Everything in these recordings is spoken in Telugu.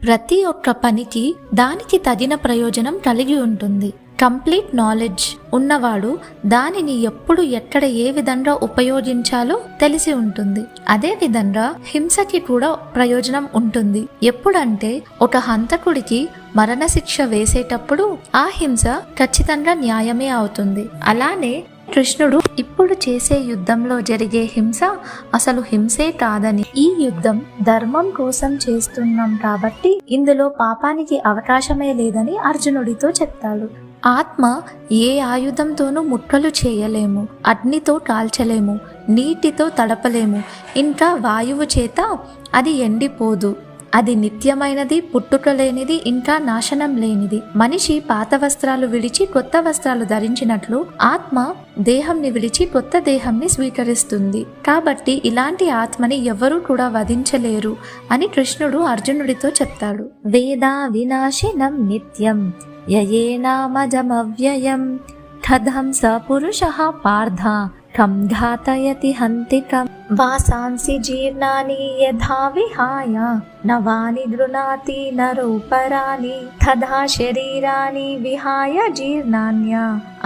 ప్రతి ఒక్క పనికి దానికి తగిన ప్రయోజనం కలిగి ఉంటుంది. కంప్లీట్ నాలెడ్జ్ ఉన్నవాడు దానిని ఎప్పుడు ఎక్కడ ఏ విధంగా ఉపయోగించాలో తెలిసి ఉంటుంది. అదే విధంగా హింసకి కూడా ప్రయోజనం ఉంటుంది. ఎప్పుడంటే ఒక హంతకుడికి మరణశిక్ష వేసేటప్పుడు ఆ హింస ఖచ్చితంగా న్యాయమే అవుతుంది. అలానే కృష్ణుడు ఇప్పుడు చేసే యుద్ధంలో జరిగే హింస అసలు హింసే కాదని, ఈ యుద్ధం ధర్మం కోసం చేస్తున్నాం కాబట్టి ఇందులో పాపానికి అవకాశమే లేదని అర్జునుడితో చెప్తాడు. ఆత్మ ఏ ఆయుధంతోనూ ముక్కలు చేయలేము, అగ్నితో కాల్చలేము, నీటితో తడపలేము, ఇంకా వాయువు చేత అది ఎండిపోదు. అది నిత్యమైనది, పుట్టుక లేనిది, ఇంకా నాశనం లేనిది. మనిషి పాత వస్త్రాలు విడిచి కొత్త వస్త్రాలు ధరించినట్లు ఆత్మ దేహంని విడిచి కొత్త దేహంని స్వీకరిస్తుంది. కాబట్టి ఇలాంటి ఆత్మని ఎవరూ కూడా వధించలేరు అని కృష్ణుడు అర్జునుడితో చెప్తాడు. వేదా వినాశినం నిత్యం యయేనామజమవ్యయం తదహంస పురుషః పార్థ కం ఘాతయతి హంతికం వాసాంసి జీర్ణాని యథా విహాయ నవాని గృణాతి నరోపరాని తథా శరీరాని విహాయ జీర్ణాన్య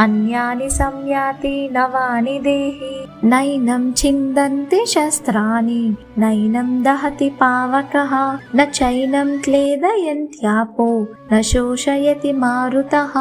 అన్యాని సంయాతి నవాని దేహి నైనం చిందంతి శస్త్రాని నైనం దహతి పావకః న చైనం క్లేదయంత్యాపో న శోషయతి మారుతః.